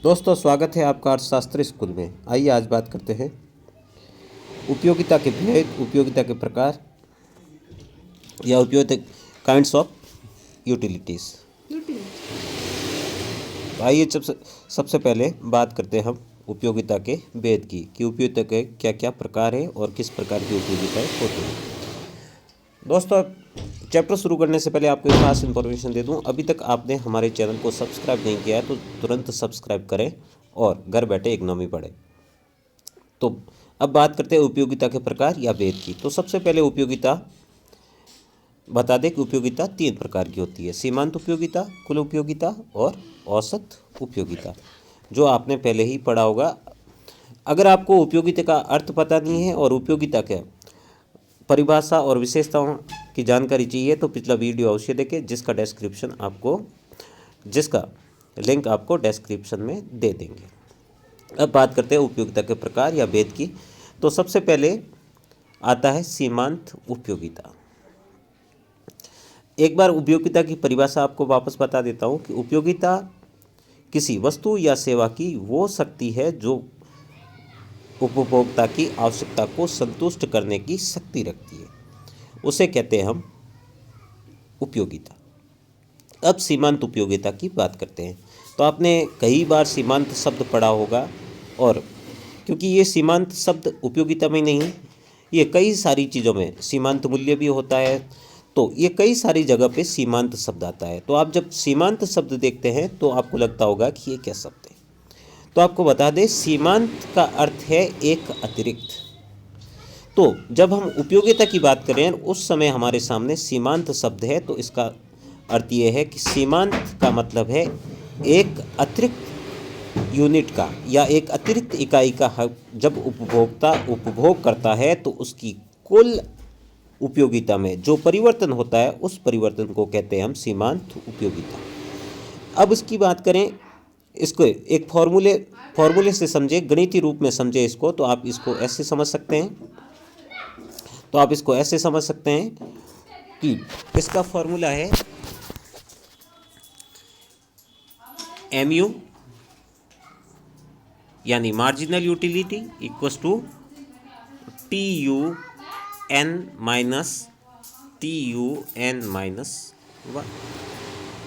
दोस्तों, स्वागत है आपका अर्थशास्त्र स्कूल में। आइए आज बात करते हैं उपयोगिता के भेद, उपयोगिता के प्रकार या उपयोगिता काइंड्स ऑफ यूटिलिटीज़। तो आइए सबसे पहले बात करते हैं हम उपयोगिता के भेद की कि उपयोगिता के क्या क्या प्रकार है और किस प्रकार की उपयोगिताएं होती हैं। दोस्तों, चैप्टर शुरू करने से पहले आपको एक खास इन्फॉर्मेशन दे दूं। अभी तक आपने हमारे चैनल को सब्सक्राइब नहीं किया है तो तुरंत सब्सक्राइब करें और घर बैठे इकोनॉमी पढ़ें। तो अब बात करते हैं उपयोगिता के प्रकार या भेद की। तो सबसे पहले उपयोगिता बता दें कि उपयोगिता 3 प्रकार की होती है: सीमांत उपयोगिता, कुल उपयोगिता और औसत उपयोगिता, जो आपने पहले ही पढ़ा होगा। अगर आपको उपयोगिता का अर्थ पता नहीं है और उपयोगिता के परिभाषा और विशेषताओं की जानकारी चाहिए तो पिछला वीडियो अवश्य देखें, जिसका लिंक आपको डिस्क्रिप्शन में दे देंगे। अब बात करते हैं उपयोगिता के प्रकार या भेद की। तो सबसे पहले आता है सीमांत उपयोगिता। एक बार उपयोगिता की परिभाषा आपको वापस बता देता हूँ कि उपयोगिता किसी वस्तु या सेवा की वो शक्ति है जो उपभोक्ता की आवश्यकता को संतुष्ट करने की शक्ति रखती है, उसे कहते हैं हम उपयोगिता। अब सीमांत उपयोगिता की बात करते हैं। तो आपने कई बार सीमांत शब्द पढ़ा होगा, और क्योंकि ये सीमांत शब्द उपयोगिता में नहीं, ये कई सारी चीज़ों में सीमांत मूल्य भी होता है, तो ये कई सारी जगह पे सीमांत शब्द आता है। तो आप जब सीमांत शब्द देखते हैं तो आपको लगता होगा कि ये क्या शब्द है। तो आपको बता दें, सीमांत का अर्थ है एक अतिरिक्त। तो जब हम उपयोगिता की बात करें उस समय हमारे सामने सीमांत शब्द है, तो इसका अर्थ ये है कि सीमांत का मतलब है एक अतिरिक्त यूनिट का या एक अतिरिक्त इकाई का हक जब उपभोक्ता उपभोग करता है तो उसकी कुल उपयोगिता में जो परिवर्तन होता है उस परिवर्तन को कहते हैं हम सीमांत उपयोगिता। अब इसकी बात करें, इसको एक फॉर्मूले से समझे, गणितीय रूप में समझे इसको, तो आप इसको ऐसे समझ सकते हैं कि इसका फॉर्मूला है MU यानी marginal utility equals to TUN-1,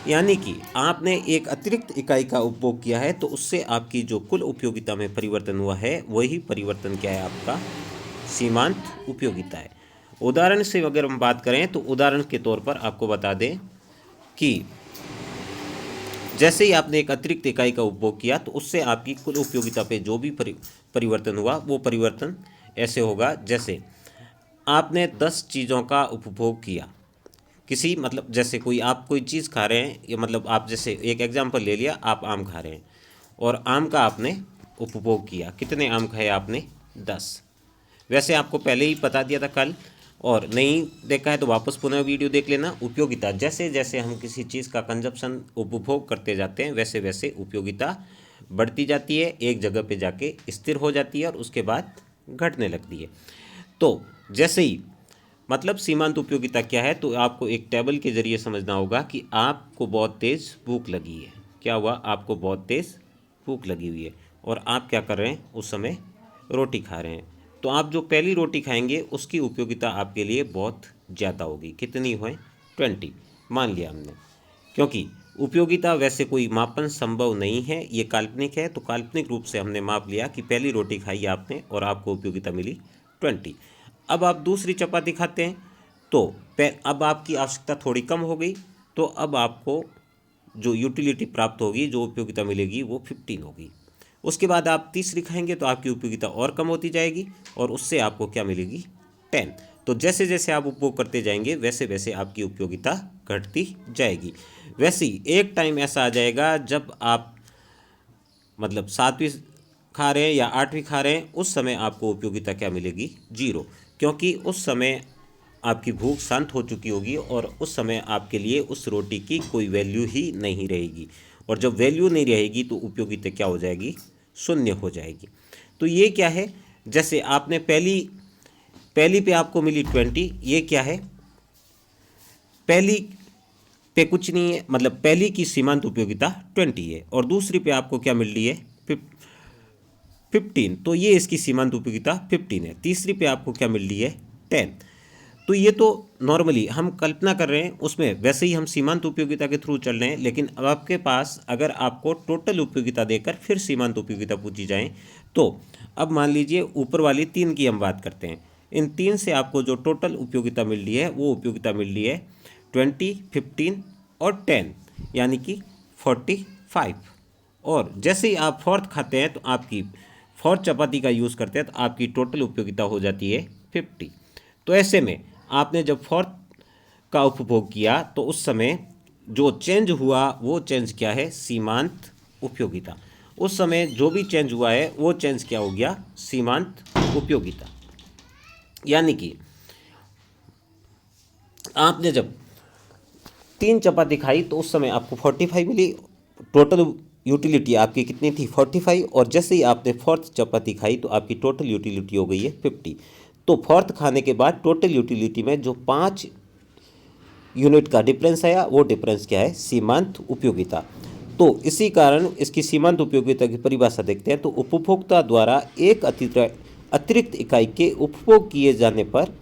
यानी कि आपने एक अतिरिक्त इकाई का उपभोग किया है तो उससे आपकी जो कुल उपयोगिता में परिवर्तन हुआ है वही परिवर्तन क्या है, आपका सीमांत उपयोगिता है। उदाहरण से अगर हम बात करें तो उदाहरण के तौर पर आपको बता दें कि जैसे ही आपने एक अतिरिक्त इकाई का उपभोग किया तो उससे आपकी कुल उपयोगिता पे जो भी परिवर्तन हुआ वो परिवर्तन ऐसे होगा, जैसे आपने 10 चीज़ों का उपभोग किया किसी, मतलब जैसे आप कोई चीज़ खा रहे हैं, या मतलब आप जैसे एक एग्जांपल ले लिया, आप आम खा रहे हैं और आम का आपने उपभोग किया। कितने आम खाए आपने? 10। वैसे आपको पहले ही बता दिया था कल, और नहीं देखा है तो वापस पुनः वीडियो देख लेना। उपयोगिता जैसे जैसे हम किसी चीज़ का कंजप्शन उपभोग करते जाते हैं वैसे वैसे उपयोगिता बढ़ती जाती है, एक जगह पे जाके स्थिर हो जाती है और उसके बाद घटने लगती है। तो जैसे ही मतलब सीमांत उपयोगिता क्या है, तो आपको एक टेबल के जरिए समझना होगा कि आपको बहुत तेज़ भूख लगी है। क्या हुआ? आपको बहुत तेज़ भूख लगी हुई है और आप क्या कर रहे हैं, उस समय रोटी खा रहे हैं। तो आप जो पहली रोटी खाएंगे उसकी उपयोगिता आपके लिए बहुत ज़्यादा होगी। कितनी हुए? 20 मान लिया हमने, क्योंकि उपयोगिता वैसे कोई मापन संभव नहीं है, ये काल्पनिक है। तो काल्पनिक रूप से हमने माप लिया कि पहली रोटी खाई आपने और आपको उपयोगिता मिली 20। अब आप दूसरी चपाती खाते हैं तो अब आपकी आवश्यकता थोड़ी कम हो गई, तो अब आपको जो यूटिलिटी प्राप्त होगी, जो उपयोगिता मिलेगी वो 15 होगी। उसके बाद आप तीसरी खाएंगे तो आपकी उपयोगिता और कम होती जाएगी और उससे आपको क्या मिलेगी? 10। तो जैसे जैसे आप उपभोग करते जाएंगे वैसे वैसे आपकी उपयोगिता घटती जाएगी। वैसे ही एक टाइम ऐसा आ जाएगा जब आप मतलब 7वीं खा रहे हैं या 8वीं खा रहे हैं, उस समय आपको उपयोगिता क्या मिलेगी? 0, क्योंकि उस समय आपकी भूख शांत हो चुकी होगी और उस समय आपके लिए उस रोटी की कोई वैल्यू ही नहीं रहेगी, और जब वैल्यू नहीं रहेगी तो उपयोगिता क्या हो जाएगी? 0 हो जाएगी। तो ये क्या है? जैसे आपने पहली पे आपको मिली 20, ये क्या है? पहली पे कुछ नहीं है, मतलब पहली की सीमांत उपयोगिता 20 है और दूसरी पे आपको क्या मिल रही है 15, तो ये इसकी सीमांत उपयोगिता 15 है। तीसरी पे आपको क्या मिल रही है 10। तो ये तो नॉर्मली हम कल्पना कर रहे हैं उसमें, वैसे ही हम सीमांत उपयोगिता के थ्रू चल रहे हैं, लेकिन अब आपके पास अगर आपको टोटल उपयोगिता देकर फिर सीमांत उपयोगिता पूछी जाए तो अब मान लीजिए ऊपर वाली 3 की हम बात करते हैं। इन 3 से आपको जो टोटल उपयोगिता मिल रही है वो उपयोगिता मिल रही है 20, 15 और 10, यानी कि 45। और जैसे ही आप फोर्थ खाते हैं तो आपकी फोर्थ चपाती का यूज़ करते हैं तो आपकी टोटल उपयोगिता हो जाती है 50। तो ऐसे में आपने जब फोर्थ का उपभोग किया तो उस समय जो चेंज हुआ वो चेंज क्या है, सीमांत उपयोगिता। उस समय जो भी चेंज हुआ है वो चेंज क्या हो गया, सीमांत उपयोगिता। यानी कि आपने जब 3 चपाती खाई तो उस समय आपको 45 मिली, टोटल यूटिलिटी आपकी कितनी थी 45, और जैसे ही आपने फोर्थ चपाती खाई तो आपकी टोटल यूटिलिटी हो गई है 50। तो फोर्थ खाने के बाद टोटल यूटिलिटी में जो 5 यूनिट का डिफरेंस आया वो डिफरेंस क्या है, सीमांत उपयोगिता। तो इसी कारण इसकी सीमांत उपयोगिता की परिभाषा देखते हैं तो उपभोक्ता द्वारा एक अतिरिक्त इकाई के उपभोग किए जाने पर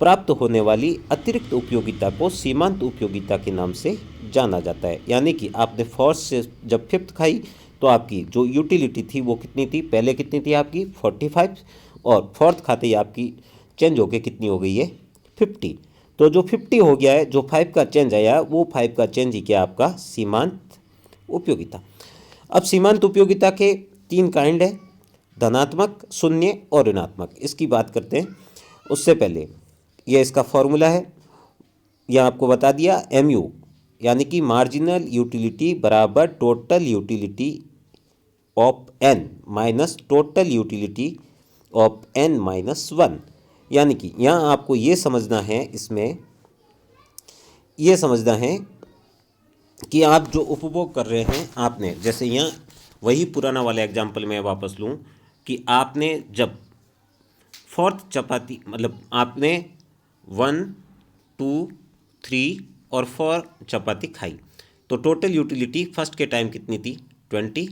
प्राप्त होने वाली अतिरिक्त उपयोगिता को सीमांत उपयोगिता के नाम से जाना जाता है। यानी कि आपने फोर्थ से जब फिफ्थ खाई तो आपकी जो यूटिलिटी थी वो कितनी थी, पहले कितनी थी आपकी 45, और फोर्थ खाते ही आपकी चेंज होके कितनी हो गई है 50। तो जो 50 हो गया है, जो 5 का चेंज आया वो 5 का चेंज ही क्या आपका सीमांत उपयोगिता। अब सीमांत उपयोगिता के 3 काइंड है, धनात्मक, शून्य और ऋणात्मक। इसकी बात करते हैं। उससे पहले ये इसका फॉर्मूला है, यह आपको बता दिया MU, यानी कि मार्जिनल यूटिलिटी बराबर total utility of N minus total utility of N minus 1। यानी कि यहाँ आपको ये समझना है, इसमें ये समझना है कि आप जो उपभोग कर रहे हैं, आपने जैसे यहाँ वही पुराना वाला एग्जाम्पल मैं वापस लूँ कि आपने जब फोर्थ चपाती, मतलब आपने 1, 2, 3 और 4 चपाती खाई तो टोटल यूटिलिटी फर्स्ट के टाइम कितनी थी 20,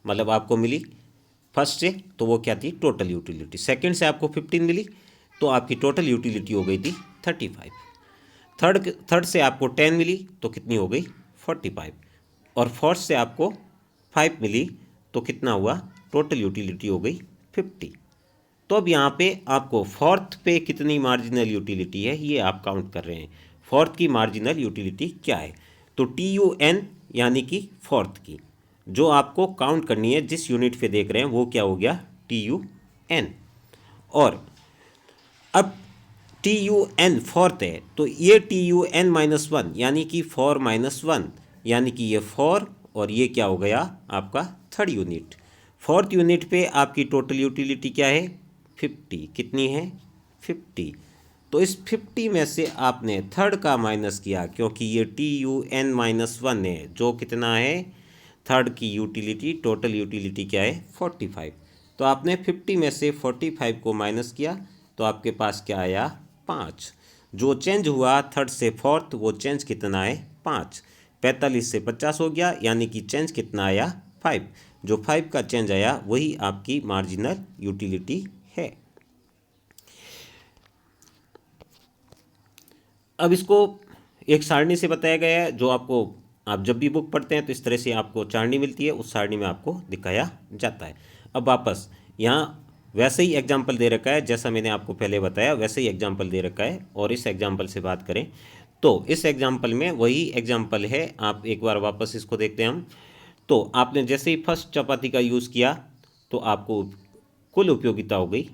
मतलब आपको मिली फर्स्ट से, तो वो क्या थी टोटल यूटिलिटी। सेकंड से आपको 15 मिली तो आपकी टोटल यूटिलिटी हो गई थी 35। थर्ड से आपको 10 मिली तो कितनी हो गई 45, और फोर्थ से आपको 5 मिली तो कितना हुआ, टोटल यूटिलिटी हो गई 50। तो अब यहाँ पे आपको फोर्थ पे कितनी मार्जिनल यूटिलिटी है ये आप काउंट कर रहे हैं। फोर्थ की मार्जिनल यूटिलिटी क्या है, तो TUN यानी कि फोर्थ की जो आपको काउंट करनी है, जिस यूनिट पे देख रहे हैं वो क्या हो गया TUN। और अब TUN फोर्थ है तो ये TUN माइनस 1 यानी कि 4 माइनस 1, यानी कि ये 4 और ये क्या हो गया आपका थर्ड यूनिट। फोर्थ यूनिट पे आपकी टोटल यूटिलिटी क्या है 50, कितनी है 50। तो इस 50 में से आपने थर्ड का माइनस किया, क्योंकि ये TUN माइनस 1 है, जो कितना है थर्ड की यूटिलिटी, टोटल यूटिलिटी क्या है 45। तो आपने 50 में से 45 को माइनस किया तो आपके पास क्या आया 5। जो चेंज हुआ थर्ड से फोर्थ वो चेंज कितना है 5। 45 से 50 हो गया, यानी कि चेंज कितना आया 5। जो 5 का चेंज आया वही आपकी मार्जिनल यूटिलिटी है। अब इसको एक सारणी से बताया गया है, जो आपको आप जब भी बुक पढ़ते हैं तो इस तरह से आपको सारणी मिलती है, उस सारणी में आपको दिखाया जाता है। अब वापस यहाँ वैसे ही एग्जाम्पल दे रखा है, जैसा मैंने आपको पहले बताया वैसे ही एग्जाम्पल दे रखा है। और इस एग्जाम्पल से बात करें तो इस एग्जाम्पल में वही एग्जाम्पल है, आप एक बार वापस इसको देखते हैं हम। तो आपने जैसे ही फर्स्ट चपाती का यूज़ किया तो आपको कुल उपयोगिता हो गई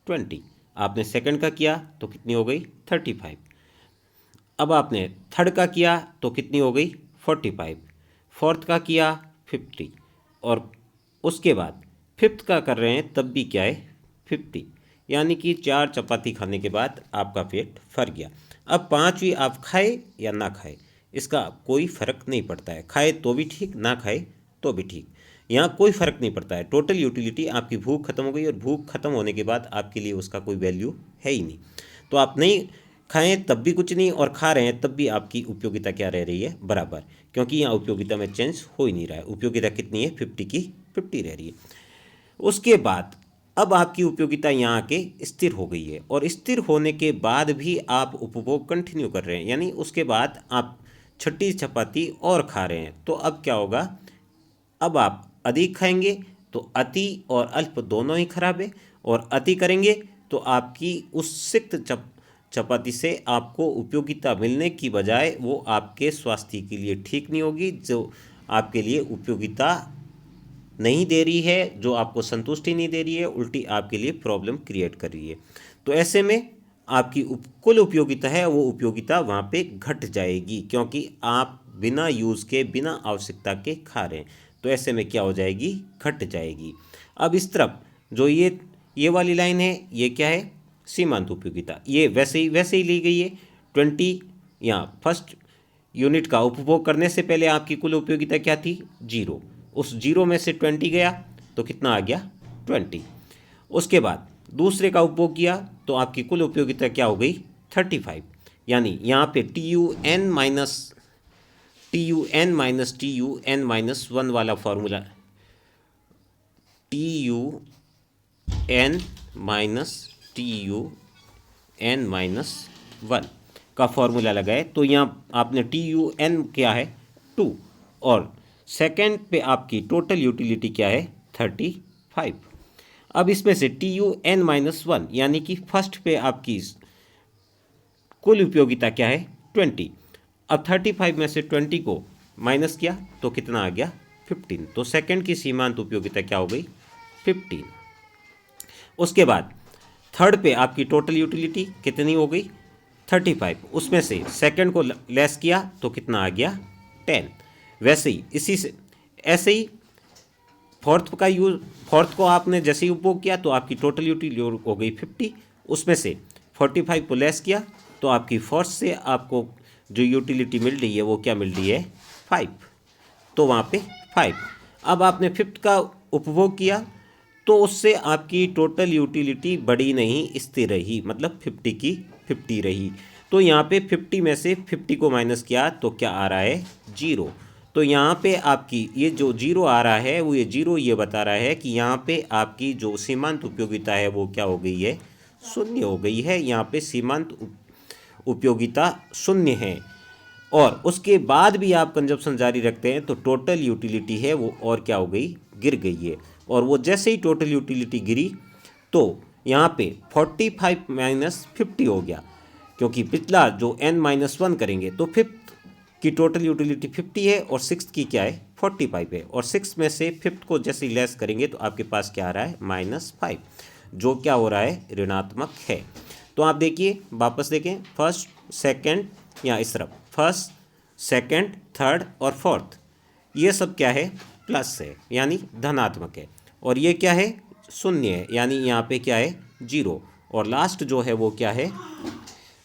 20। आपने सेकंड का किया तो कितनी हो गई 35। अब आपने थर्ड का किया तो कितनी हो गई 45। फोर्थ का किया 50, और उसके बाद फिफ्थ का कर रहे हैं तब भी क्या है 50। यानी कि 4 चपाती खाने के बाद आपका पेट भर गया। अब 5वीं आप खाए या ना खाए इसका कोई फ़र्क नहीं पड़ता है, खाए तो भी ठीक, ना खाए तो भी ठीक, यहाँ कोई फ़र्क नहीं पड़ता है। टोटल यूटिलिटी, आपकी भूख खत्म हो गई और भूख खत्म होने के बाद आपके लिए उसका कोई वैल्यू है ही नहीं। तो आप नहीं खाएं तब भी कुछ नहीं और खा रहे हैं तब भी आपकी उपयोगिता क्या रह रही है, बराबर, क्योंकि यहाँ उपयोगिता में चेंज हो ही नहीं रहा है। उपयोगिता कितनी है, 50 की 50 रह रही है। उसके बाद अब आपकी उपयोगिता यहाँ आके स्थिर हो गई है और स्थिर होने के बाद भी आप उपभोग कंटिन्यू कर रहे हैं, यानी उसके बाद आप छठी चपाती और खा रहे हैं। तो अब क्या होगा, अब आप अधिक खाएंगे तो अति और अल्प दोनों ही खराब है, और अति करेंगे तो आपकी उस सिक्त चपाती से आपको उपयोगिता मिलने की बजाय वो आपके स्वास्थ्य के लिए ठीक नहीं होगी, जो आपके लिए उपयोगिता नहीं दे रही है, जो आपको संतुष्टि नहीं दे रही है, उल्टी आपके लिए प्रॉब्लम क्रिएट कर रही है। तो ऐसे में आपकी कुल उपयोगिता है वो उपयोगिता वहाँ पे घट जाएगी, क्योंकि आप बिना यूज़ के बिना आवश्यकता के खा रहे हैं। तो ऐसे में क्या हो जाएगी, घट जाएगी। अब इस तरफ जो ये वाली लाइन है, ये क्या है, सीमांत उपयोगिता। ये वैसे ही ली गई है। 20 यहाँ फर्स्ट यूनिट का उपभोग करने से पहले आपकी कुल उपयोगिता क्या थी, 0। उस 0 में से 20 गया तो कितना आ गया, 20। उसके बाद दूसरे का उपभोग किया तो आपकी कुल उपयोगिता क्या हो गई, 35। यानी यहाँ पे TUN-1 वाला फॉर्मूला, TUN-1 का फॉर्मूला लगाए तो यहाँ आपने TUN क्या है, 2, और सेकंड पे आपकी टोटल यूटिलिटी क्या है, 35। अब इसमें से TUN-1 यानी कि फर्स्ट पे आपकी कुल उपयोगिता क्या है, 20। अब 35 में से 20 को माइनस किया तो कितना आ गया, 15। तो सेकंड की सीमांत उपयोगिता क्या हो गई, 15। उसके बाद थर्ड पे आपकी टोटल यूटिलिटी कितनी हो गई, 35। उसमें से सेकंड को लेस किया तो कितना आ गया, 10। वैसे ही ऐसे ही फोर्थ को आपने जैसे ही उपभोग किया तो आपकी टोटल यूटिलिटी हो गई 50। उसमें से 45 को लेस किया तो आपकी फोर्थ से आपको जो यूटिलिटी मिल रही है वो क्या मिल रही है, 5। तो वहाँ पे 5। अब आपने फिफ्थ का उपभोग किया तो उससे आपकी टोटल यूटिलिटी बढ़ी नहीं, स्थिर रही, मतलब 50 की 50 रही। तो यहाँ पे 50 में से 50 को माइनस किया तो क्या आ रहा है, 0। तो यहाँ पे आपकी ये जो 0 आ रहा है वो ये 0 ये बता रहा है कि यहाँ पे आपकी जो सीमांत उपयोगिता है वो क्या हो गई है, शून्य हो गई है। यहाँ पे सीमांत उपयोगिता शून्य है। और उसके बाद भी आप कंजप्शन जारी रखते हैं तो टोटल यूटिलिटी है वो और क्या हो गई, गिर गई है। और वो जैसे ही टोटल यूटिलिटी गिरी तो यहाँ पे 45 माइनस 50 हो गया, क्योंकि पिछला जो n-1 करेंगे तो फिफ्थ की टोटल यूटिलिटी 50 है और सिक्स की क्या है, 45 है, और 6 में से फिफ्थ को जैसे ही लेस करेंगे तो आपके पास क्या आ रहा है, -5, जो क्या हो रहा है, ऋणात्मक है। तो आप देखिए, वापस देखें, फर्स्ट सेकंड या इस तरफ फर्स्ट सेकंड थर्ड और फोर्थ, ये सब क्या है, प्लस है यानी धनात्मक है, और ये क्या है, शून्य है यानी यहाँ पे क्या है, 0, और लास्ट जो है वो क्या है,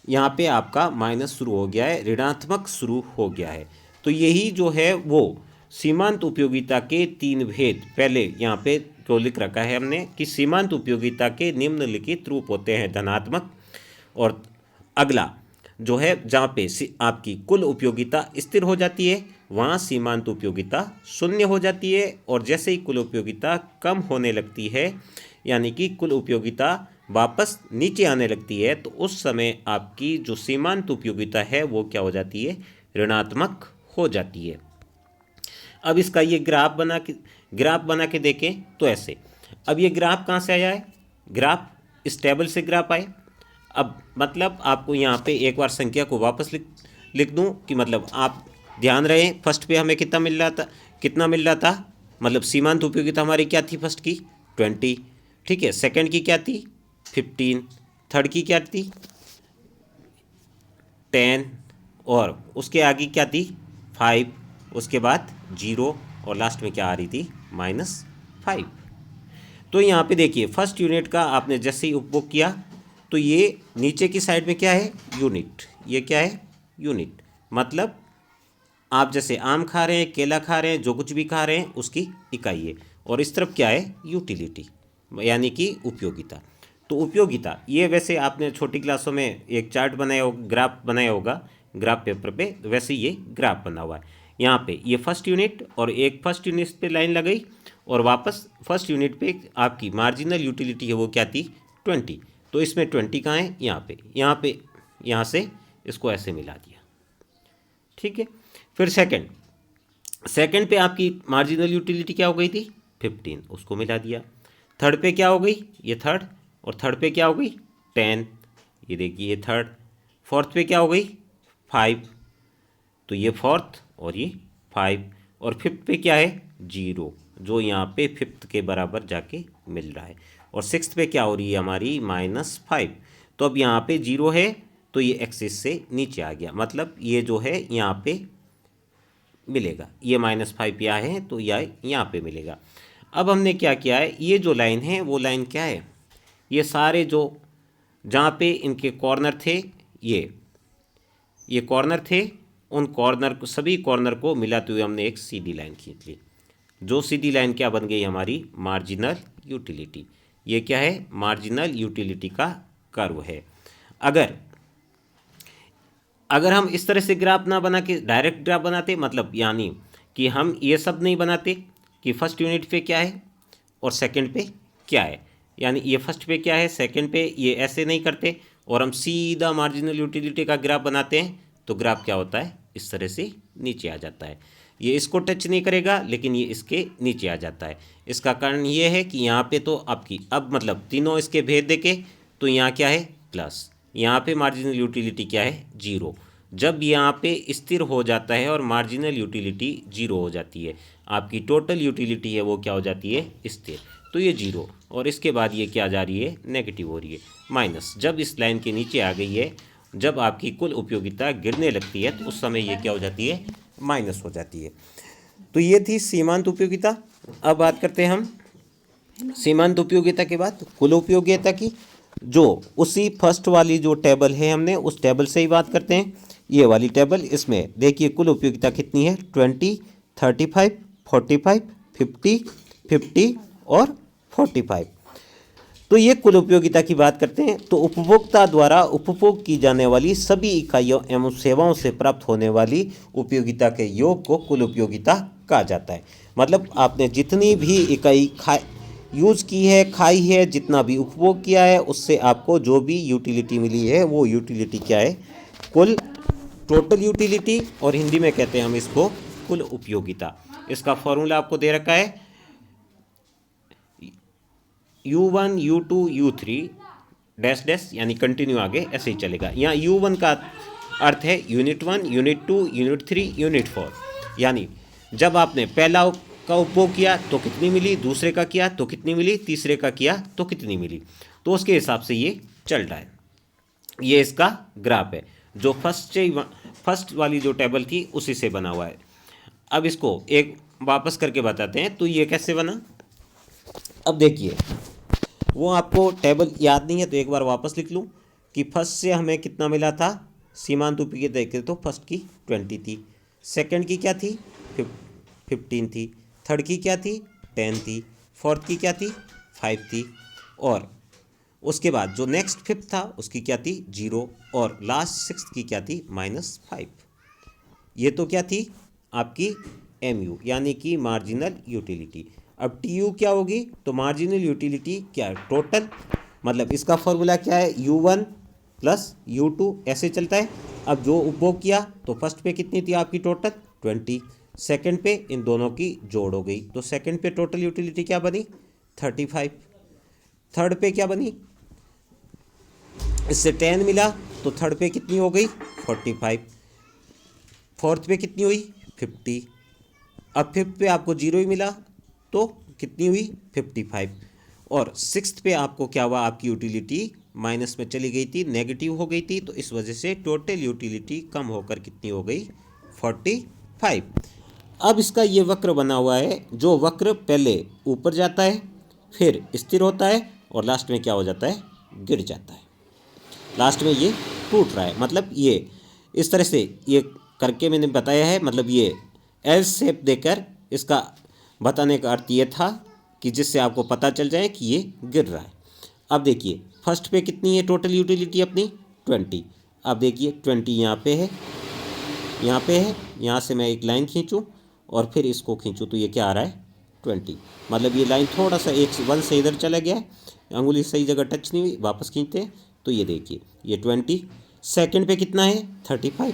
यहाँ पे आपका माइनस शुरू हो गया है, ऋणात्मक शुरू हो गया है। तो यही जो है वो सीमांत उपयोगिता के 3 भेद पहले यहाँ पे तो लिख रखा है हमने कि सीमांत उपयोगिता के निम्नलिखित रूप होते हैं, धनात्मक, और अगला जो है जहाँ पे आपकी कुल उपयोगिता स्थिर हो जाती है वहाँ सीमांत उपयोगिता शून्य हो जाती है, और जैसे ही कुल उपयोगिता कम होने लगती है यानी कि कुल उपयोगिता वापस नीचे आने लगती है तो उस समय आपकी जो सीमांत उपयोगिता है वो क्या हो जाती है, ऋणात्मक हो जाती है। अब इसका ये ग्राफ बना के देखें तो ऐसे, अब ये ग्राफ कहाँ से आया है, ग्राफ इस टेबल से ग्राफ आए। अब मतलब आपको यहाँ पे एक बार संख्या को वापस लिख दूँ कि मतलब आप ध्यान रहे, फर्स्ट पे हमें कितना मिल रहा था, मतलब सीमांत उपयोगिता हमारी क्या थी, फर्स्ट की 20, ठीक है, सेकंड की क्या थी 15, थर्ड की क्या थी 10, और उसके आगे क्या थी 5, उसके बाद 0, और लास्ट में क्या आ रही थी -5। तो यहाँ पे देखिए, फर्स्ट यूनिट का आपने जैसे ही उपभोग किया तो ये नीचे की साइड में क्या है, यूनिट, ये क्या है, यूनिट, मतलब आप जैसे आम खा रहे हैं, केला खा रहे हैं, जो कुछ भी खा रहे हैं उसकी इकाई है, और इस तरफ क्या है, यूटिलिटी यानी कि उपयोगिता। तो उपयोगिता, ये वैसे आपने छोटी क्लासों में एक चार्ट बनाया होगा, ग्राफ बनाया होगा ग्राफ पेपर पे, वैसे ये ग्राफ बना हुआ है। यहाँ पे ये फर्स्ट यूनिट और एक फर्स्ट यूनिट पे लाइन लगाई और वापस फर्स्ट यूनिट पे आपकी मार्जिनल यूटिलिटी है वो क्या थी 20। तो इसमें 20 कहाँ है, यहाँ से इसको ऐसे मिला दिया, ठीक है। फिर सेकंड पे आपकी मार्जिनल यूटिलिटी क्या हो गई थी 15, उसको मिला दिया। थर्ड पे क्या हो गई, ये थर्ड, और थर्ड पे क्या हो गई 10, ये देखिए ये थर्ड। फोर्थ पे क्या हो गई 5, तो ये फोर्थ और ये 5, और फिफ्थ पे क्या है 0, जो यहाँ पे फिफ्थ के बराबर जाके मिल रहा है। और सिक्स्थ पे क्या हो रही है हमारी -5। तो अब यहाँ पे 0 है तो ये एक्सिस से नीचे आ गया, मतलब ये जो है यहाँ पे मिलेगा, ये -5 यहाँ है तो यह यहाँ पे मिलेगा। अब हमने क्या किया है, ये जो लाइन है वो लाइन क्या है, ये सारे जो जहाँ पे इनके कॉर्नर थे, ये कॉर्नर थे, उन कॉर्नर को, सभी कॉर्नर को मिलाते हुए हमने एक सीधी लाइन खींच ली। जो सीधी लाइन क्या बन गई हमारी मार्जिनल यूटिलिटी। ये क्या है मार्जिनल यूटिलिटी का कर्व है। अगर हम इस तरह से ग्राफ ना बना के डायरेक्ट ग्राफ बनाते, मतलब यानी कि हम ये सब नहीं बनाते कि फर्स्ट यूनिट पे क्या है और सेकंड पे क्या है, यानी ये फर्स्ट पे क्या है सेकंड पे, ये ऐसे नहीं करते और हम सीधा मार्जिनल यूटिलिटी का ग्राफ बनाते हैं, तो ग्राफ क्या होता है इस तरह से नीचे आ जाता है। ये इसको टच नहीं करेगा लेकिन ये इसके नीचे आ जाता है। इसका कारण ये है कि यहाँ पे तो आपकी अब मतलब तीनों इसके भेद देके, तो यहाँ क्या है प्लस, यहाँ पे मार्जिनल यूटिलिटी क्या है 0। जब यहाँ पे स्थिर हो जाता है और मार्जिनल यूटिलिटी 0 हो जाती है, आपकी टोटल यूटिलिटी है वो क्या हो जाती है स्थिर, तो ये 0, और इसके बाद ये क्या जा रही है नेगेटिव हो रही है माइनस। जब इस लाइन के नीचे आ गई है, जब आपकी कुल उपयोगिता गिरने लगती है तो उस समय ये क्या हो जाती है माइनस हो जाती है। तो ये थी सीमांत उपयोगिता। अब बात करते हैं हम सीमांत उपयोगिता के बाद कुल उपयोगिता की, जो उसी फर्स्ट वाली जो टेबल है हमने उस टेबल से ही बात करते हैं। ये वाली टेबल, इसमें देखिए कुल उपयोगिता कितनी है 20, 35, 45, 50, 50 और 45। तो ये कुल उपयोगिता की बात करते हैं। तो उपभोक्ता द्वारा उपभोग की जाने वाली सभी इकाइयों एवं सेवाओं से प्राप्त होने वाली उपयोगिता के योग को कुल उपयोगिता कहा जाता है। मतलब आपने जितनी भी इकाई यूज़ की है, खाई है, जितना भी उपभोग किया है, उससे आपको जो भी यूटिलिटी मिली है वो यूटिलिटी क्या है कुल टोटल यूटिलिटी, और हिंदी में कहते हैं हम इसको कुल उपयोगिता। इसका फॉर्मूला आपको दे रखा है U1 U2 U3 dash dash, यानी कंटिन्यू आगे ऐसे ही चलेगा। यहाँ U1 का अर्थ है यूनिट 1, यूनिट 2, यूनिट 3, यूनिट 4, यानी जब आपने पहला का उपभोग किया तो कितनी मिली, दूसरे का किया तो कितनी मिली, तीसरे का किया तो कितनी मिली, तो उसके हिसाब से ये चल रहा है। ये इसका ग्राफ है जो फर्स्ट वाली जो टेबल थी उसी से बना हुआ है। अब इसको एक वापस करके बताते हैं, तो ये कैसे बना। अब देखिए, वो आपको टेबल याद नहीं है तो एक बार वापस लिख लूँ कि फर्स्ट से हमें कितना मिला था सीमांत उपयोगिता देखे तो फर्स्ट की 20 थी, सेकंड की क्या थी 15 थी, थर्ड की क्या थी 10 थी, फोर्थ की क्या थी 5 थी, और उसके बाद जो नेक्स्ट फिफ्थ था उसकी क्या थी 0, और लास्ट सिक्स्थ की क्या थी -5। ये तो क्या थी आपकी MU यानी कि मार्जिनल यूटिलिटी। अब TU क्या होगी, तो मार्जिनल यूटिलिटी क्या है टोटल, मतलब इसका फॉर्मूला क्या है U1 + U2 ऐसे चलता है। अब जो उपभोग किया तो फर्स्ट पे कितनी थी आपकी टोटल 20, सेकंड पे इन दोनों की जोड़ हो गई तो सेकंड पे टोटल यूटिलिटी क्या बनी 35, थर्ड पे क्या बनी, इससे 10 मिला तो थर्ड पे कितनी हो गई 45, फोर्थ पे कितनी हुई 50, अब फिफ्थ पे आपको 0 ही मिला तो कितनी हुई 55, और सिक्स्थ पे आपको क्या हुआ आपकी यूटिलिटी माइनस में चली गई थी, नेगेटिव हो गई थी, तो इस वजह से टोटल यूटिलिटी कम होकर कितनी हो गई 45। अब इसका ये वक्र बना हुआ है, जो वक्र पहले ऊपर जाता है फिर स्थिर होता है और लास्ट में क्या हो जाता है गिर जाता है, लास्ट में ये टूट रहा है। मतलब ये इस तरह से ये करके मैंने बताया है, मतलब ये एल शेप देकर इसका बताने का अर्थ ये था कि जिससे आपको पता चल जाए कि ये गिर रहा है। अब देखिए फर्स्ट पे कितनी है टोटल यूटिलिटी अपनी 20। अब देखिए 20 यहाँ पे है, यहाँ पे है, यहाँ से मैं एक लाइन खींचूँ और फिर इसको खींचूँ तो ये क्या आ रहा है 20। मतलब ये लाइन थोड़ा सा एक वन से इधर चला गया है, अंगुली सही जगह टच नहीं हुई, वापस खींचते हैं तो ये देखिए ये 20। सेकंड पे कितना है 35।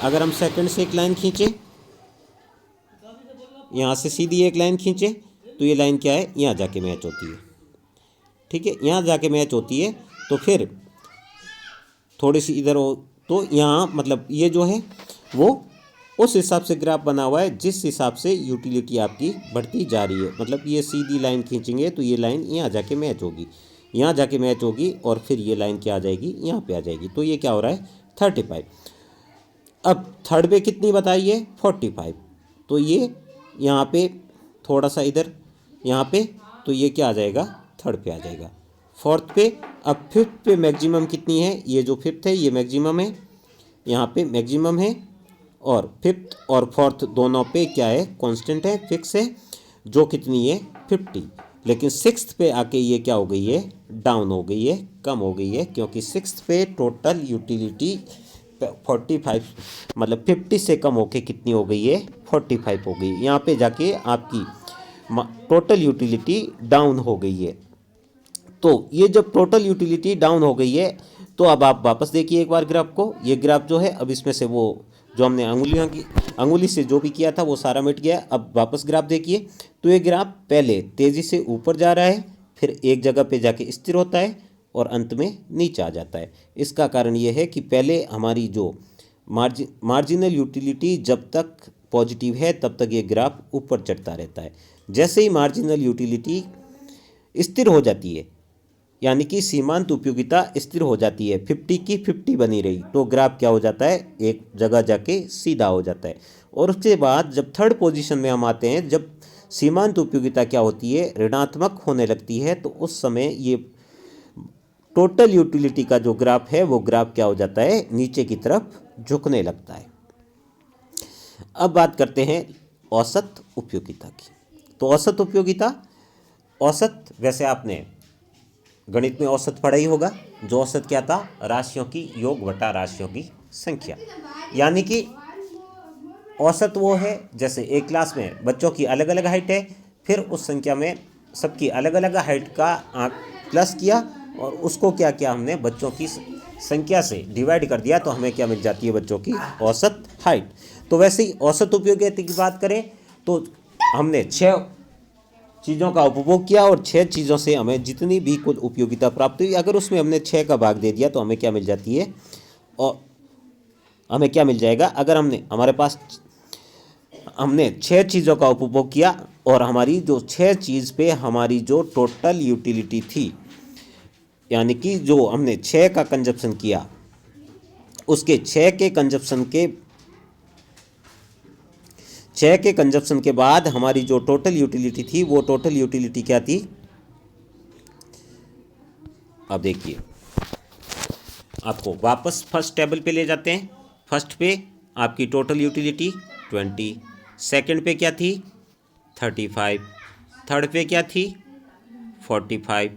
अगर हम सेकंड से एक लाइन खींचे, यहाँ से सीधी एक लाइन खींचे तो ये लाइन क्या है यहाँ जाके मैच होती है। ठीक है, यहाँ जाके मैच होती है तो फिर थोड़ी सी इधर हो तो यहाँ मतलब ये जो है वो उस हिसाब से ग्राफ बना हुआ है जिस हिसाब से यूटिलिटी आपकी बढ़ती जा रही है। मतलब ये सीधी लाइन खींचेंगे तो ये लाइन यहाँ जाके मैच होगी, यहाँ जाके मैच होगी और फिर ये लाइन क्या आ जाएगी यहाँ पे आ जाएगी। तो ये क्या हो रहा है 35। अब थर्ड पे कितनी बताइए 45। तो ये यहाँ पे थोड़ा सा इधर यहाँ पे तो ये क्या आ जाएगा थर्ड पे आ जाएगा। फोर्थ पे, अब फिफ्थ पे मैक्सिमम कितनी है, ये जो फिफ्थ है ये मैक्सिमम है, यहाँ पे मैक्सिमम है, और फिफ्थ और फोर्थ दोनों पे क्या है कांस्टेंट है, फिक्स है, जो कितनी है 50। लेकिन सिक्स्थ पे आके ये क्या हो गई है डाउन हो गई है, कम हो गई है, क्योंकि सिक्स्थ पे टोटल यूटिलिटी 45 मतलब 50 से कम होके कितनी हो गई है 45 हो गई। यहाँ पे जाके आपकी टोटल यूटिलिटी डाउन हो गई है। तो ये जब टोटल यूटिलिटी डाउन हो गई है तो अब आप वापस देखिए एक बार ग्राफ को। ये ग्राफ जो है अब इसमें से वो जो हमने अंगुली से जो भी किया था वो सारा मिट गया। अब वापस ग्राफ देखिए तो ये ग्राफ पहले तेज़ी से ऊपर जा रहा है, फिर एक जगह पे जाके स्थिर होता है और अंत में नीचे आ जाता है। इसका कारण ये है कि पहले हमारी जो मार्जिनल यूटिलिटी जब तक पॉजिटिव है तब तक ये ग्राफ ऊपर चढ़ता रहता है। जैसे ही मार्जिनल यूटिलिटी स्थिर हो जाती है, यानी कि सीमांत उपयोगिता स्थिर हो जाती है, 50 की 50 बनी रही, तो ग्राफ क्या हो जाता है एक जगह जाके सीधा हो जाता है। और उसके बाद जब थर्ड पोजीशन में हम आते हैं, जब सीमांत उपयोगिता क्या होती है ऋणात्मक होने लगती है, तो उस समय ये टोटल यूटिलिटी का जो ग्राफ है वो ग्राफ क्या हो जाता है नीचे की तरफ झुकने लगता है। अब बात करते हैं औसत उपयोगिता की। तो औसत उपयोगिता, औसत वैसे आपने गणित में औसत पढ़ा ही होगा। जो औसत क्या था राशियों की योग बटा राशियों की संख्या, यानी कि औसत वो है जैसे एक क्लास में बच्चों की अलग अलग हाइट है, फिर उस संख्या में सबकी अलग अलग हाइट का प्लस किया और उसको क्या किया हमने बच्चों की संख्या से डिवाइड कर दिया, तो हमें क्या मिल जाती है बच्चों की औसत हाइट। तो वैसे ही औसत उपयोगिता की बात करें तो हमने 6 चीज़ों का उपभोग किया और 6 चीज़ों से हमें जितनी भी कुल उपयोगिता प्राप्त हुई, अगर उसमें हमने 6 का भाग दे दिया तो हमें क्या मिल जाती है, और हमें क्या मिल जाएगा अगर हमने 6 चीज़ों का उपभोग किया और हमारी जो 6 चीज़ पे हमारी जो टोटल यूटिलिटी थी, यानी कि जो हमने 6 का कंजप्शन किया उसके 6 के कंजप्शन के बाद हमारी जो टोटल यूटिलिटी थी वो टोटल यूटिलिटी क्या थी। अब देखिए आपको वापस फर्स्ट टेबल पे ले जाते हैं। फर्स्ट पे आपकी टोटल यूटिलिटी 20, सेकंड पे क्या थी 35, थर्ड पे क्या थी 45,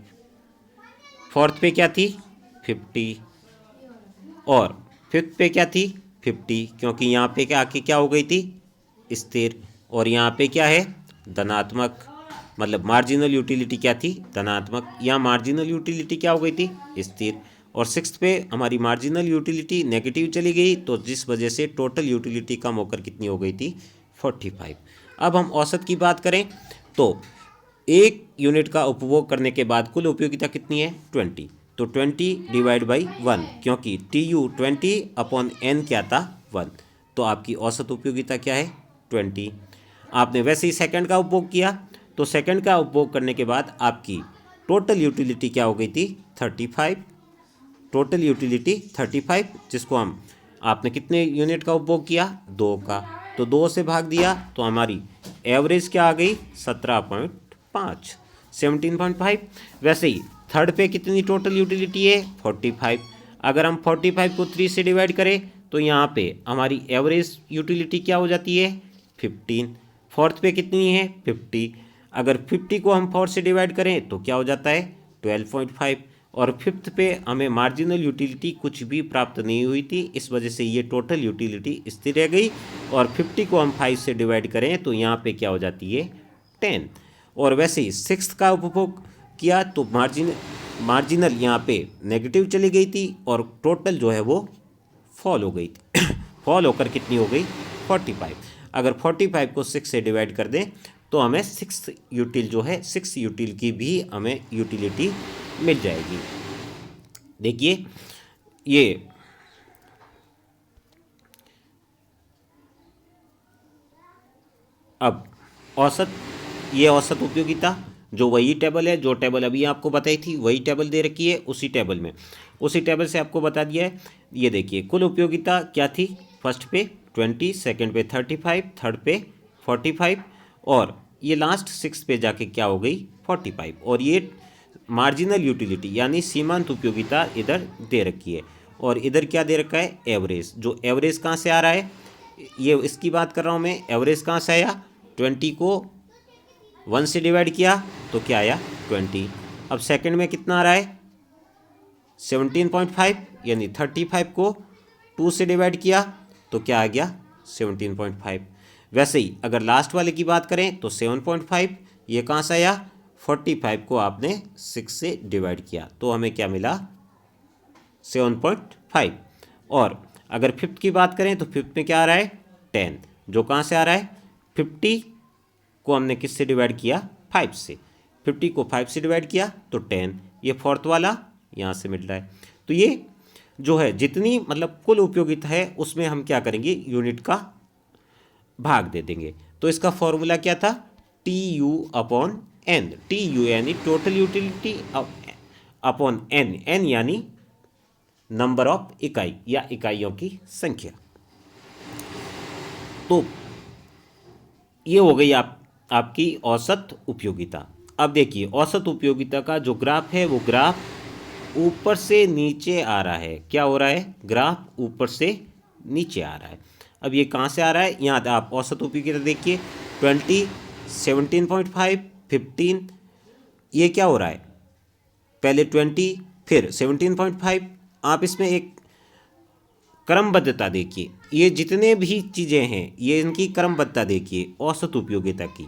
फोर्थ पे क्या थी 50 और फिफ्थ पे क्या थी 50, क्योंकि यहाँ पे क्या आके क्या हो गई थी स्थिर, और यहाँ पे क्या है धनात्मक, मतलब मार्जिनल यूटिलिटी क्या थी धनात्मक, यहाँ मार्जिनल यूटिलिटी क्या हो गई थी स्थिर, और सिक्स्थ पे हमारी मार्जिनल यूटिलिटी नेगेटिव चली गई, तो जिस वजह से टोटल यूटिलिटी कम होकर कितनी हो गई थी 45। अब हम औसत की बात करें तो 1 यूनिट का उपभोग करने के बाद कुल उपयोगिता कितनी है 20, तो 20 डिवाइड बाई 1, क्योंकि TU 20/n क्या था 1, तो आपकी औसत उपयोगिता क्या है 20। आपने वैसे ही सेकंड का उपभोग किया, तो सेकंड का उपभोग करने के बाद आपकी टोटल यूटिलिटी क्या हो गई थी 35, टोटल यूटिलिटी 35, जिसको आपने कितने यूनिट का उपभोग किया 2 का, तो 2 से भाग दिया तो हमारी एवरेज क्या आ गई 17.5, 17.5। वैसे ही थर्ड पे कितनी टोटल यूटिलिटी है 45, अगर हम 45 को 3 से डिवाइड करें तो यहाँ पे हमारी एवरेज यूटिलिटी क्या हो जाती है 15। फोर्थ पे कितनी है 50, अगर 50 को हम 4 से डिवाइड करें तो क्या हो जाता है 12.5, और फिफ्थ पे हमें मार्जिनल यूटिलिटी कुछ भी प्राप्त नहीं हुई थी, इस वजह से ये टोटल यूटिलिटी स्थिर रह गई। और 50 को हम 5 से डिवाइड करें तो यहाँ पे क्या हो जाती है 10। और वैसे ही सिक्स्थ का उपभोग किया तो मार्जिनल यहाँ पे नेगेटिव चली गई थी और टोटल जो है वो फॉल हो गई थी फॉल होकर कितनी हो गई 45। अगर 45 को 6 से डिवाइड कर दें तो हमें 6 यूटिल जो है 6 यूटिल की भी हमें यूटिलिटी मिल जाएगी। देखिए ये अब औसत, ये औसत उपयोगिता जो वही टेबल है, जो टेबल अभी आपको बताई थी वही टेबल दे रखी है, उसी टेबल से आपको बता दिया है। ये देखिए कुल उपयोगिता क्या थी, फर्स्ट पे 20, सेकंड पे 35, थर्ड पे 45 और ये लास्ट 6 पे जाके क्या हो गई 45। और ये मार्जिनल यूटिलिटी यानी सीमांत उपयोगिता इधर दे रखी है। और इधर क्या दे रखा है एवरेज, जो एवरेज कहाँ से आ रहा है, ये इसकी बात कर रहा हूँ मैं। एवरेज कहाँ से आया, 20 को 1 से डिवाइड किया तो क्या आया 20। अब सेकंड में कितना आ रहा है 17.5, यानी 35 को 2 से डिवाइड किया तो क्या आ गया 17.5। वैसे ही अगर लास्ट वाले की बात करें तो 7.5, ये कहाँ से आया 45 को आपने 6 से डिवाइड किया तो हमें क्या मिला 7.5। और अगर फिफ्थ की बात करें तो फिफ्थ में क्या आ रहा है 10, जो कहाँ से आ रहा है 50 को हमने किस से डिवाइड किया 5 से, 50 को 5 से डिवाइड किया तो 10, ये फोर्थ वाला यहाँ से मिल रहा है। तो ये जो है जितनी मतलब कुल उपयोगिता है उसमें हम क्या करेंगे यूनिट का भाग दे देंगे। तो इसका फॉर्मूला क्या था TU/N, TU यानी टोटल यूटिलिटी अपॉन N यानी नंबर ऑफ इकाई या इकाइयों की संख्या। तो ये हो गई आपकी औसत उपयोगिता। अब देखिए औसत उपयोगिता का जो ग्राफ है वो ग्राफ ऊपर से नीचे आ रहा है। क्या हो रहा है, ग्राफ ऊपर से नीचे आ रहा है। अब ये कहाँ से आ रहा है, यहाँ आप औसत उपयोगिता देखिए 20, 17.5, 15, ये क्या हो रहा है पहले 20 फिर 17.5। आप इसमें एक क्रमबद्धता देखिए, ये जितने भी चीज़ें हैं ये इनकी क्रमबद्धता देखिए औसत उपयोगिता की।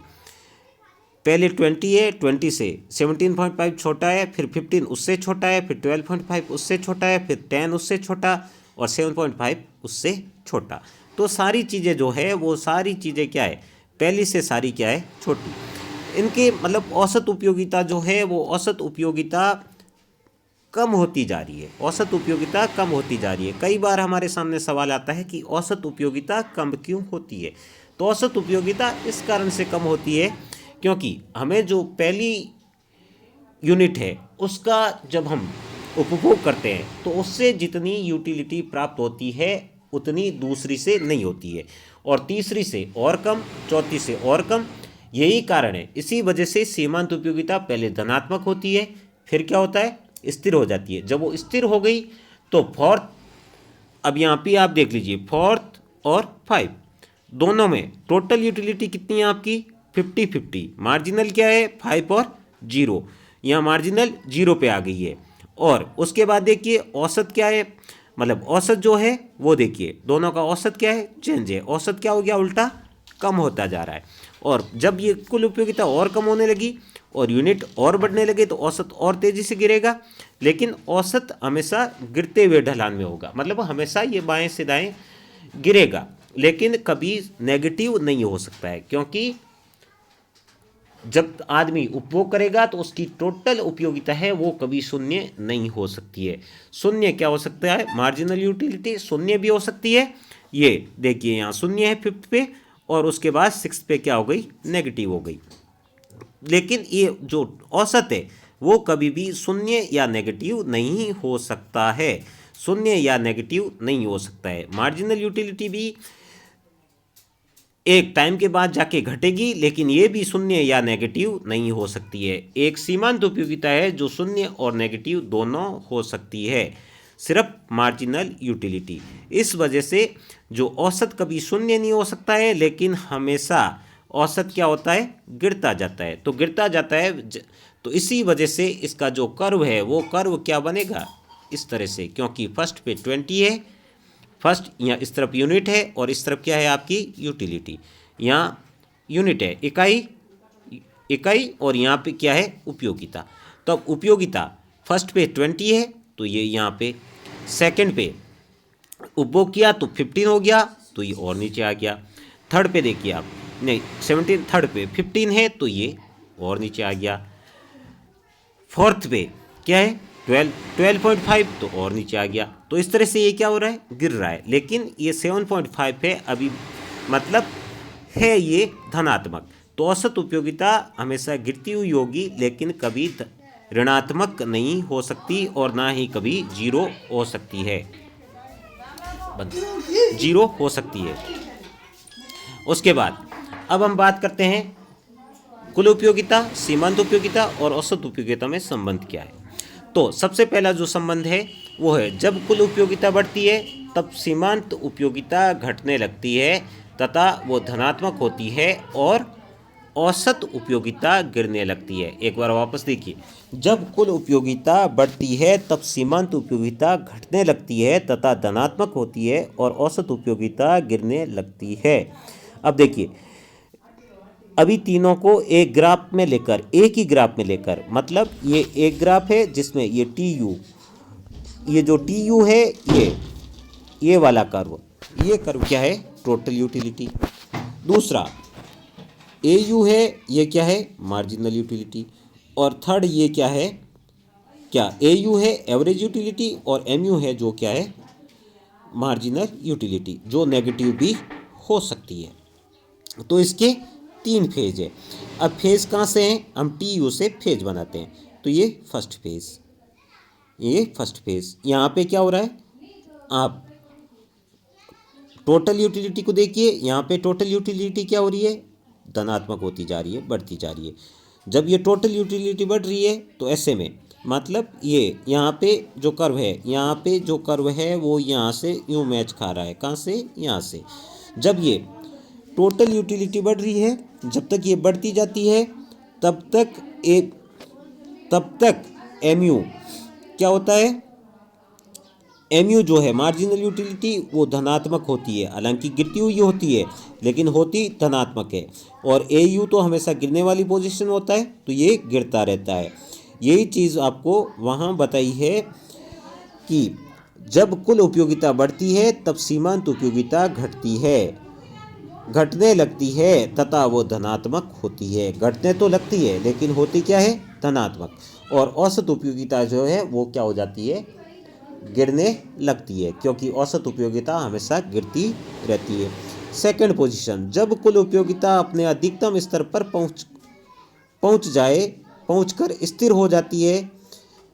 पहले 20 है, 20 से 17.5 छोटा है, फिर 15 उससे छोटा है, फिर 12.5 उससे छोटा है, फिर 10 उससे छोटा और 7.5 उससे छोटा। तो सारी चीज़ें जो है वो सारी चीज़ें क्या है पहली से सारी क्या है छोटी। इनके मतलब औसत उपयोगिता जो है वो औसत उपयोगिता कम होती जा रही है, औसत उपयोगिता कम होती जा रही है। कई बार हमारे सामने सवाल आता है कि औसत उपयोगिता कम क्यों होती है। तो औसत उपयोगिता इस कारण से कम होती है क्योंकि हमें जो पहली यूनिट है उसका जब हम उपभोग करते हैं तो उससे जितनी यूटिलिटी प्राप्त होती है उतनी दूसरी से नहीं होती है, और तीसरी से और कम, चौथी से और कम। यही कारण है, इसी वजह से सीमांत उपयोगिता पहले धनात्मक होती है फिर क्या होता है स्थिर हो जाती है। जब वो स्थिर हो गई तो फोर्थ, अब यहाँ पे आप देख लीजिए फोर्थ और 5 दोनों में टोटल यूटिलिटी कितनी है आपकी 50-50। मार्जिनल क्या है 5 और 0, यहाँ मार्जिनल 0 पे आ गई है। और उसके बाद देखिए औसत क्या है, मतलब औसत जो है वो देखिए दोनों का औसत क्या है चेंज है, औसत क्या हो गया उल्टा कम होता जा रहा है। और जब ये कुल उपयोगिता और कम होने लगी और यूनिट और बढ़ने लगे तो औसत और तेज़ी से गिरेगा। लेकिन औसत हमेशा गिरते हुए ढलान में होगा, मतलब हमेशा ये बाएं से दाएं गिरेगा, लेकिन कभी नेगेटिव नहीं हो सकता है। क्योंकि जब आदमी उपभोग करेगा तो उसकी टोटल उपयोगिता है वो कभी शून्य नहीं हो सकती है। शून्य क्या हो सकता है, मार्जिनल यूटिलिटी शून्य भी हो सकती है। ये देखिए यहाँ शून्य है फिफ्थ पे और उसके बाद सिक्स्थ पे क्या हो गई नेगेटिव हो गई। लेकिन ये जो औसत है वो कभी भी शून्य या नेगेटिव नहीं हो सकता है, शून्य या नेगेटिव नहीं हो सकता है। मार्जिनल यूटिलिटी भी एक टाइम के बाद जाके घटेगी, लेकिन ये भी शून्य या नेगेटिव नहीं हो सकती है। एक सीमांत उपयोगिता है जो शून्य और नेगेटिव दोनों हो सकती है, सिर्फ मार्जिनल यूटिलिटी। इस वजह से जो औसत कभी शून्य नहीं हो सकता है, लेकिन हमेशा औसत क्या होता है, गिरता जाता है। तो गिरता जाता है तो इसी वजह से इसका जो कर्व है वो कर्व क्या बनेगा, इस तरह से, क्योंकि फर्स्ट पे 20 है, फर्स्ट यहाँ इस तरफ यूनिट है और इस तरफ क्या है आपकी यूटिलिटी, यहाँ यूनिट है इकाई, इकाई, और यहाँ पे क्या है उपयोगिता। तो अब उपयोगिता फर्स्ट पे 20 है तो ये यहाँ पे, सेकंड पे उपभोग किया तो 15 हो गया तो ये और नीचे आ गया, थर्ड पे देखिए आप, नहीं 17, थर्ड पे 15 है तो ये और नीचे आ गया, फोर्थ पे क्या है 12.5 तो और नीचे आ गया। तो इस तरह से ये क्या हो रहा है, गिर रहा है, लेकिन ये 7.5 है अभी, मतलब है ये धनात्मक। तो औसत उपयोगिता हमेशा गिरती हुई होगी, लेकिन कभी ऋणात्मक नहीं हो सकती और ना ही कभी जीरो हो सकती है, जीरो हो सकती है। उसके बाद अब हम बात करते हैं कुल उपयोगिता, सीमांत उपयोगिता और औसत उपयोगिता में संबंध क्या है। तो सबसे पहला जो संबंध है वो है, जब कुल उपयोगिता बढ़ती है तब सीमांत उपयोगिता घटने लगती है तथा वो धनात्मक होती है और औसत उपयोगिता गिरने लगती है। एक बार वापस देखिए, जब कुल उपयोगिता बढ़ती है तब सीमांत उपयोगिता घटने लगती है तथा धनात्मक होती है और औसत उपयोगिता गिरने लगती है। अब देखिए, अभी तीनों को एक ग्राफ में लेकर, एक ही ग्राफ में लेकर, मतलब ये एक ग्राफ है जिसमें ये टी यू, ये जो टी यू है ये वाला कर्व, ये कर्व क्या है, टोटल यूटिलिटी। दूसरा ए यू है, ये क्या है, मार्जिनल यूटिलिटी। और थर्ड ये क्या है, क्या ए यू है एवरेज यूटिलिटी और एम यू है जो क्या है, मार्जिनल यूटिलिटी, जो नेगेटिव भी हो सकती है। तो इसके 3 फेज है। अब फेज कहाँ से हैं, हम टी यू से फेज बनाते हैं। तो ये फर्स्ट फेज, ये फर्स्ट फेज, यहाँ पे क्या हो रहा है, आप टोटल यूटिलिटी को देखिए, यहाँ पे टोटल यूटिलिटी क्या हो रही है, धनात्मक होती जा रही है, बढ़ती जा रही है। जब ये टोटल यूटिलिटी बढ़ रही है तो ऐसे में, मतलब ये यहाँ पे जो कर्व है, यहाँ पे जो कर्व है वो यहाँ से यूँ मैच खा रहा है, कहाँ से, यहाँ से। जब ये टोटल यूटिलिटी बढ़ रही है, जब तक ये बढ़ती जाती है तब तक एम यू क्या होता है, एम यू जो है मार्जिनल यूटिलिटी वो धनात्मक होती है, हालांकि गिरती हुई होती है लेकिन होती धनात्मक है। और ए यू तो हमेशा गिरने वाली पोजीशन होता है, तो ये गिरता रहता है। यही चीज़ आपको वहाँ बताई है कि जब कुल उपयोगिता बढ़ती है तब सीमांत उपयोगिता घटती है, घटने लगती है तथा वो धनात्मक होती है। घटने तो लगती है लेकिन होती क्या है, धनात्मक। और औसत उपयोगिता जो है वो क्या हो जाती है, गिरने लगती है, क्योंकि औसत उपयोगिता हमेशा गिरती रहती है। सेकंड पोजीशन, जब कुल उपयोगिता अपने अधिकतम स्तर पर पहुंचकर स्थिर हो जाती है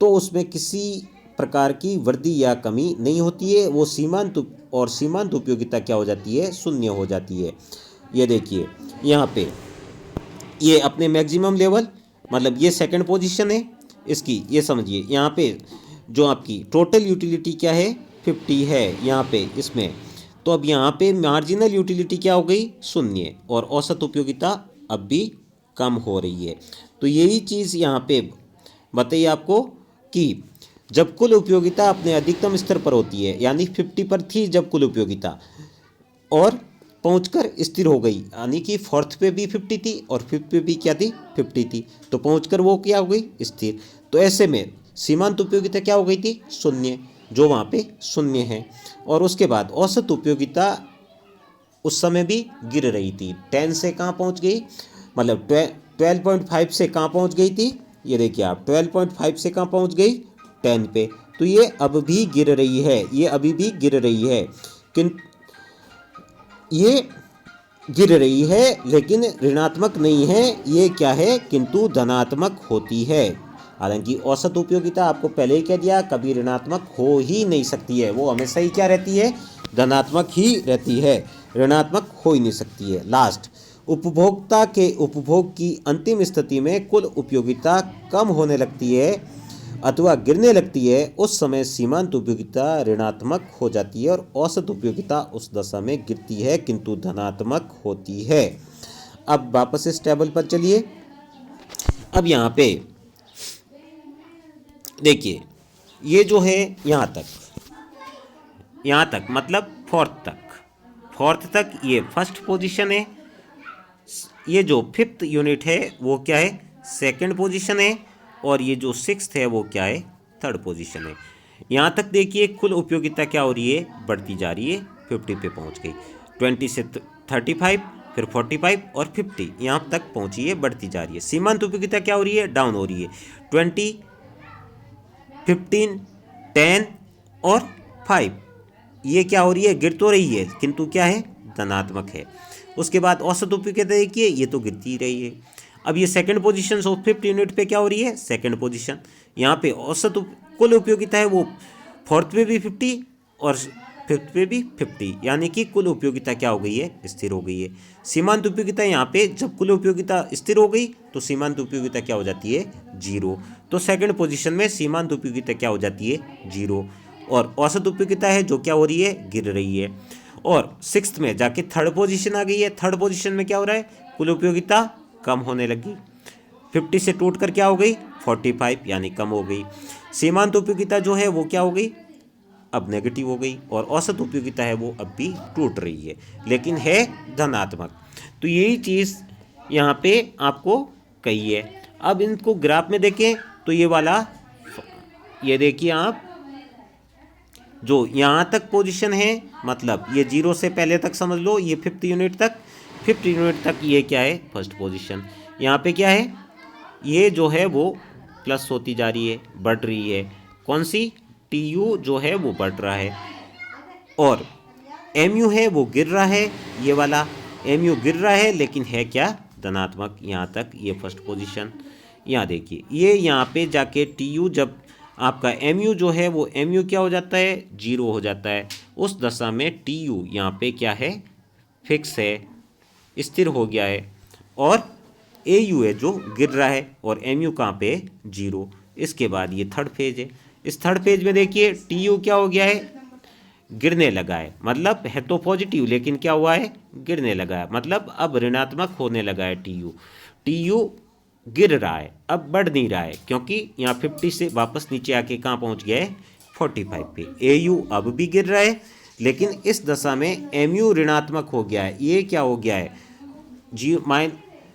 तो उसमें किसी प्रकार की वृद्धि या कमी नहीं होती है, वो सीमांत उपयोगिता क्या हो जाती है, शून्य हो जाती है। ये देखिए यहाँ पे ये अपने मैक्सिमम लेवल, मतलब ये सेकंड पोजीशन है इसकी, ये समझिए। यहाँ पे जो आपकी टोटल यूटिलिटी क्या है, 50 है यहाँ पे इसमें, तो अब यहाँ पे मार्जिनल यूटिलिटी क्या हो गई, शून्य, और औसत उपयोगिता अब भी कम हो रही है। तो यही चीज़ यहाँ पे बताइए आपको कि जब कुल उपयोगिता अपने अधिकतम स्तर पर होती है, यानी 50 पर थी जब कुल उपयोगिता, और पहुंचकर स्थिर हो गई, यानी कि फोर्थ पे भी 50 थी और फिफ्थ पे भी क्या थी, 50 थी, तो पहुंचकर वो क्या हो गई, स्थिर। तो ऐसे में सीमांत उपयोगिता क्या हो गई थी, शून्य, जो वहाँ पे शून्य है। और उसके बाद औसत उपयोगिता उस समय भी गिर रही थी, 10 से कहाँ पहुँच गई, मतलब 12.5 से कहाँ पहुँच गई थी, ये देखिए आप 12.5 से कहाँ पहुँच गई, 10 पे। तो ये अब भी गिर रही है, ये अभी भी गिर रही है, ये गिर रही है लेकिन ऋणात्मक नहीं है, ये क्या है, किंतु धनात्मक होती है। हालांकि औसत उपयोगिता आपको पहले ही कह दिया, कभी ऋणात्मक हो ही नहीं सकती है, वो हमेशा ही क्या रहती है, धनात्मक ही रहती है, ऋणात्मक हो ही नहीं सकती है। लास्ट, उपभोक्ता के उपभोग की अंतिम स्थिति में कुल उपयोगिता कम होने लगती है अथवा गिरने लगती है, उस समय सीमांत उपयोगिता ऋणात्मक हो जाती है और औसत उपयोगिता उस दशा में गिरती है किंतु धनात्मक होती है। अब वापस इस टेबल पर चलिए। अब यहाँ पे देखिए, ये जो है यहाँ तक मतलब फोर्थ तक ये फर्स्ट पोजीशन है। ये जो फिफ्थ यूनिट है वो क्या है, सेकंड पोजीशन है। और ये जो सिक्स्थ है वो क्या है, थर्ड पोजीशन है। यहाँ तक देखिए कुल उपयोगिता क्या हो रही है, बढ़ती जा रही है, 50 पे पहुँच गई। 20 से 35, फिर 45 और 50 यहाँ तक पहुँची है, बढ़ती जा रही है। सीमांत उपयोगिता क्या हो रही है, डाउन हो रही है। 20, 15, 10 और 5 ये क्या हो रही है, गिर तो रही है किंतु क्या है, धनात्मक है। उसके बाद औसत उपयोगिता देखिए, ये तो गिरती ही रही है। अब ये सेकंड पोजीशन ऑफ 50 यूनिट पे क्या हो रही है, सेकंड पोजीशन। यहाँ पे कुल उपयोगिता है वो फोर्थ पे भी 50 और फिफ्थ पे भी 50, यानी कि कुल उपयोगिता क्या हो गई है, स्थिर हो गई है। सीमांत उपयोगिता यहाँ पे जब कुल उपयोगिता स्थिर हो गई तो सीमांत उपयोगिता क्या हो जाती है, 0। तो सेकंड पोजीशन में सीमांत उपयोगिता क्या हो जाती है, 0। और औसत उपयोगिता है जो क्या हो रही है, गिर रही है। और सिक्स्थ में जाके थर्ड पोजीशन आ गई है। थर्ड पोजीशन में क्या हो रहा है, कुल उपयोगिता कम होने लगी। 50 से टूट कर क्या हो गई, 45, यानी कम हो गई। सीमांत उपयोगिता जो है वो क्या हो गई, अब नेगेटिव हो गई। और औसत उपयोगिता है वो अब भी टूट रही है, लेकिन है धनात्मक। तो यही चीज़ यहाँ पे आपको कही है। अब इनको ग्राफ में देखें तो ये वाला, ये देखिए आप, जो यहाँ तक पोजीशन है मतलब ये 0 से पहले तक समझ लो, ये 50 यूनिट तक ये क्या है, फर्स्ट पोजीशन। यहाँ पे क्या है, ये जो है वो प्लस होती जा रही है, बढ़ रही है। कौन सी, TU जो है वो बढ़ रहा है। और MU है वो गिर रहा है, ये वाला MU गिर रहा है, लेकिन है क्या, धनात्मक। यहाँ तक ये फर्स्ट पोजीशन। यहाँ देखिए, ये यहाँ पे जाके TU जब आपका MU जो है वो MU क्या हो जाता है, 0 हो जाता है। उस दशा में TU यहाँ पे क्या है, फिक्स है, स्थिर हो गया है। और AU है जो गिर रहा है, और MU कहाँ पे, 0। इसके बाद ये थर्ड फेज है। इस थर्ड फेज में देखिए TU क्या हो गया है, गिरने लगा है। मतलब है तो पॉजिटिव, लेकिन क्या हुआ है, गिरने लगा है। मतलब अब ऋणात्मक होने लगा है TU गिर रहा है, अब बढ़ नहीं रहा है, क्योंकि यहाँ 50 से वापस नीचे आके कहाँ पहुँच गया है, 45 पे। AU अब भी गिर रहा है, लेकिन इस दशा में MU ऋणात्मक हो गया है। ये क्या हो गया है,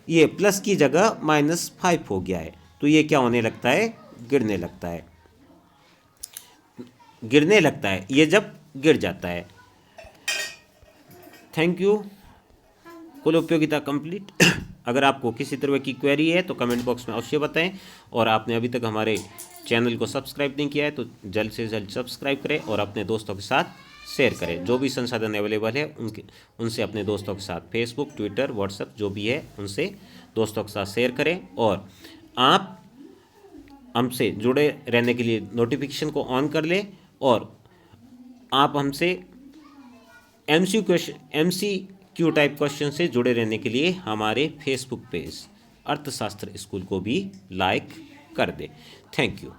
ये प्लस की जगह -5 हो गया है। तो ये क्या होने लगता है, गिरने लगता है ये जब गिर जाता है। Thank you. कुल उपयोगिता कंप्लीट। अगर आपको किसी तरह की क्वेरी है तो कमेंट बॉक्स में अवश्य बताएं। और आपने अभी तक हमारे चैनल को सब्सक्राइब नहीं किया है तो जल्द से जल्द सब्सक्राइब करें और अपने दोस्तों के साथ शेयर करें। जो भी संसाधन अवेलेबल है उनसे अपने दोस्तों के साथ फेसबुक, ट्विटर, व्हाट्सएप जो भी है उनसे दोस्तों के साथ शेयर करें। और आप हमसे जुड़े रहने के लिए नोटिफिकेशन को ऑन कर लें। और आप हमसे MCQ टाइप क्वेश्चन से जुड़े रहने के लिए हमारे फेसबुक पेज अर्थशास्त्र स्कूल को भी लाइक कर दें। Thank you.